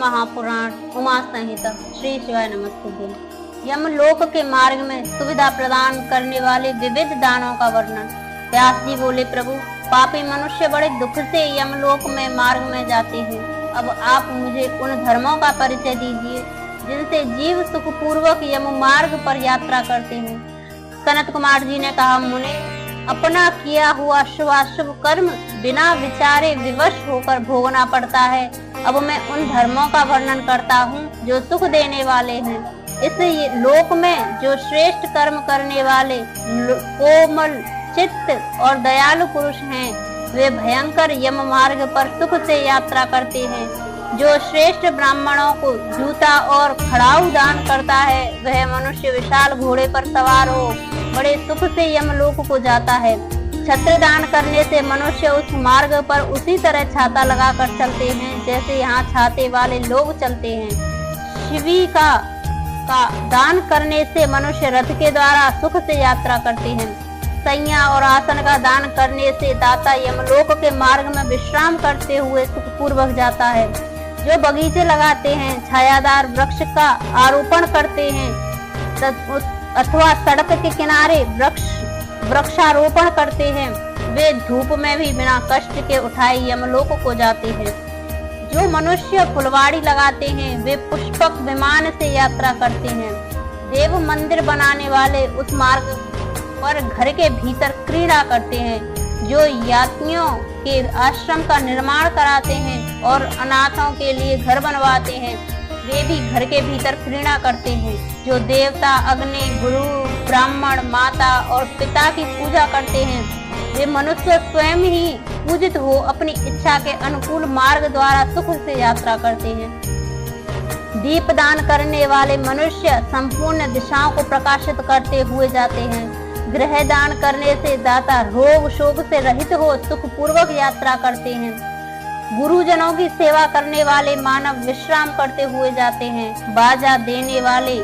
महापुराण उमा संहिता श्री शिवाय नमस्तुभ्यं। यमलोक के मार्ग में सुविधा प्रदान करने वाले विविध दानों का वर्णन। व्यास जी बोले, प्रभु पापी मनुष्य बड़े दुख से यमलोक में मार्ग में जाते हैं। अब आप मुझे उन धर्मों का परिचय दीजिए जिनसे जीव सुख पूर्वक यम मार्ग पर यात्रा करते हैं। सनत कुमार जी ने कहा, मुने अपना किया हुआ शुभाशुभ कर्म बिना विचारे विवश होकर भोगना पड़ता है। अब मैं उन धर्मों का वर्णन करता हूँ जो सुख देने वाले हैं। इस लोक में जो श्रेष्ठ कर्म करने वाले कोमल चित्त और दयालु पुरुष हैं, वे भयंकर यम मार्ग पर सुख से यात्रा करते हैं। जो श्रेष्ठ ब्राह्मणों को जूता और खड़ाऊ दान करता है, वह मनुष्य विशाल घोड़े पर सवार हो बड़े सुख से यमलोक को जाता है। छत्र दान करने से मनुष्य उस मार्ग पर उसी तरह छाता लगाकर चलते हैं जैसे यहाँ छाते वाले लोग चलते हैं। शिविका का दान करने से मनुष्य रथ के द्वारा सुख से यात्रा करते हैं। सैया और आसन का दान करने से दाता यमलोक के मार्ग में विश्राम करते हुए सुखपूर्वक जाता है। जो बगीचे लगाते हैं, छायादार वृक्ष का आरोपण करते हैं अथवा सड़क के किनारे वृक्षारोपण करते हैं, वे धूप में भी बिना कष्ट के उठाए यमलोक को जाते हैं। जो मनुष्य फुलवाड़ी लगाते हैं, वे पुष्पक विमान से यात्रा करते हैं। देव मंदिर बनाने वाले उस मार्ग पर घर के भीतर क्रीड़ा करते हैं। जो यात्रियों के आश्रम का निर्माण कराते हैं और अनाथों के लिए घर बनवाते हैं, वे भी घर के भीतर क्रीड़ा करते हैं। जो देवता, अग्नि, गुरु, ब्राह्मण, माता और पिता की पूजा करते हैं, वे मनुष्य स्वयं ही पूजित हो अपनी इच्छा के अनुकूल मार्ग द्वारा सुख से यात्रा करते हैं। दीपदान करने वाले मनुष्य संपूर्ण दिशाओं को प्रकाशित करते हुए जाते हैं। गृह दान करने से दाता रोग शोक से रहित हो सुख पूर्वक यात्रा करते हैं। गुरुजनों की सेवा करने वाले मानव विश्राम करते हुए जाते हैं। बाजा देने वाले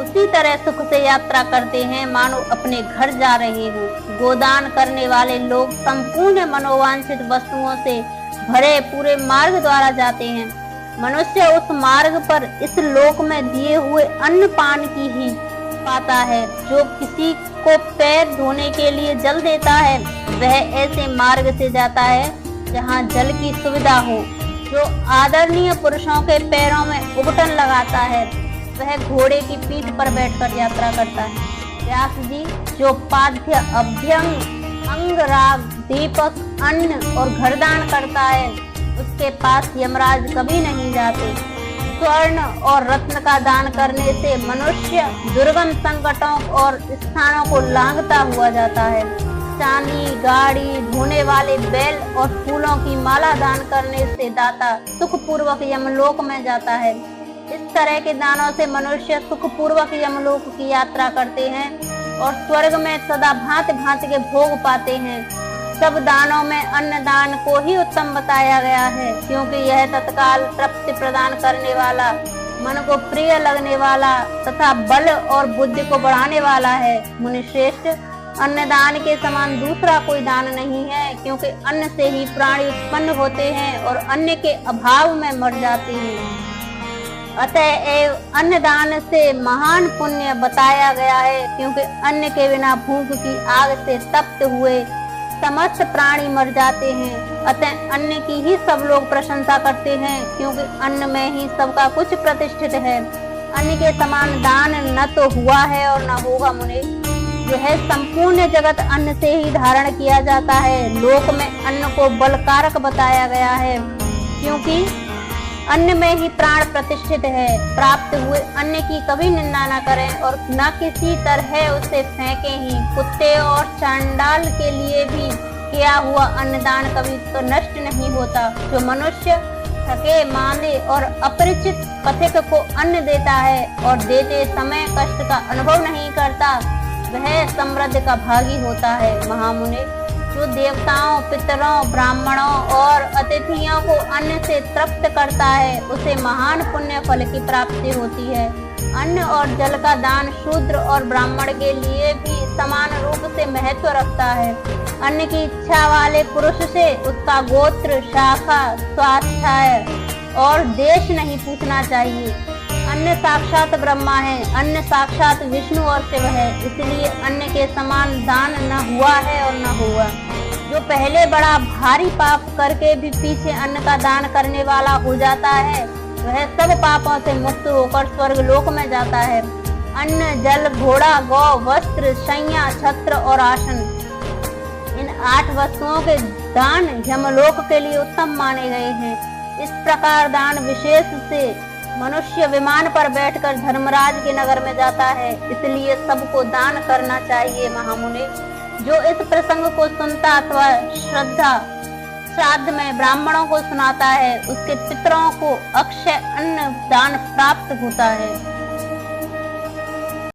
उसी तरह सुख से यात्रा करते हैं मानो अपने घर जा रहे हों। गोदान करने वाले लोग संपूर्ण मनोवांछित वस्तुओं से भरे पूरे मार्ग द्वारा जाते हैं। मनुष्य उस मार्ग पर इस लोक में दिए हुए अन्न पान की ही पाता है। जो किसी को पैर धोने के लिए जल देता है, वह ऐसे मार्ग से जाता है जहाँ जल की सुविधा हो। जो आदरणीय पुरुषों के पैरों में उबटन लगाता है, वह घोड़े की पीठ पर बैठकर यात्रा करता है। व्यास जी, जो पाद्य अभ्यंग अंग राग दीपक अन्न और घरदान करता है, उसके पास यमराज कभी नहीं जाते। स्वर्ण और रत्न का दान करने से मनुष्य दुर्गम संकटों और स्थानों को लांघता हुआ जाता है। चांदी, गाड़ी, धोने वाले बैल और फूलों की माला दान करने से दाता सुख पूर्वक यमलोक में जाता है। इस तरह के दानों से मनुष्य सुख पूर्वक यमलोक की यात्रा करते हैं और स्वर्ग में सदा भांति भांति के भोग पाते हैं। सब दानों में अन्न दान को ही उत्तम बताया गया है, क्योंकि यह तत्काल तृप्ति प्रदान करने वाला, मन को प्रिय लगने वाला तथा बल और बुद्धि को बढ़ाने वाला है। मुनिश्रेष्ठ, अन्नदान के समान दूसरा कोई दान नहीं है, क्योंकि अन्न से ही प्राणी उत्पन्न होते हैं और अन्न के अभाव में मर जाते हैं। अतएव अन्नदान से महान पुण्य बताया गया है, क्योंकि अन्न के बिना भूख की आग से तप्त हुए समस्त प्राणी मर जाते हैं। अतः अन्न की ही सब लोग प्रशंसा करते हैं, क्योंकि अन्न में ही सबका कुछ प्रतिष्ठित है। अन्न के समान दान न तो हुआ है और न होगा। मुने, यह संपूर्ण जगत अन्न से ही धारण किया जाता है। लोक में अन्न को बलकारक बताया गया है, क्योंकि अन्न में ही प्राण प्रतिष्ठित है। प्राप्त हुए अन्न की कभी निंदा न करें और न किसी तरह उसे फेंके ही। कुत्ते और चांडाल के लिए भी किया हुआ अन्नदान कभी तो नष्ट नहीं होता। जो मनुष्य थके मांदे और अपरिचित पथिक को अन्न देता है और देते समय कष्ट का अनुभव नहीं करता, वह समृद्ध का भागी होता है। महामुने, जो देवताओं, पितरों, ब्राह्मणों और अतिथियों को अन्न से तृप्त करता है, उसे महान पुण्य फल की प्राप्ति होती है। अन्न और जल का दान शूद्र और ब्राह्मण के लिए भी समान रूप से महत्व रखता है। अन्न की इच्छा वाले पुरुष से उसका गोत्र, शाखा, स्वास्थ्य और देश नहीं पूछना चाहिए। अन्न साक्षात ब्रह्मा है, अन्न साक्षात विष्णु और शिव है, इसलिए अन्न के समान दान न हुआ है और न हुआ। जो पहले बड़ा भारी पाप करके भी पीछे अन्न का दान करने वाला हो जाता है, वह सब पापों से मुक्त होकर स्वर्ग लोक में जाता है। अन्न, जल, घोड़ा, गौ, वस्त्र, शैया, छत्र और आसन, इन 8 वस्तुओं के दान यमलोक के लिए उत्तम माने गए हैं। इस प्रकार दान विशेष से मनुष्य विमान पर बैठकर धर्मराज के नगर में जाता है, इसलिए सबको दान करना चाहिए। महामुनि, जो इस प्रसंग को सुनता अथवा श्राद्ध में ब्राह्मणों को सुनाता है, उसके पितरों को अक्षय अन्न दान प्राप्त होता है।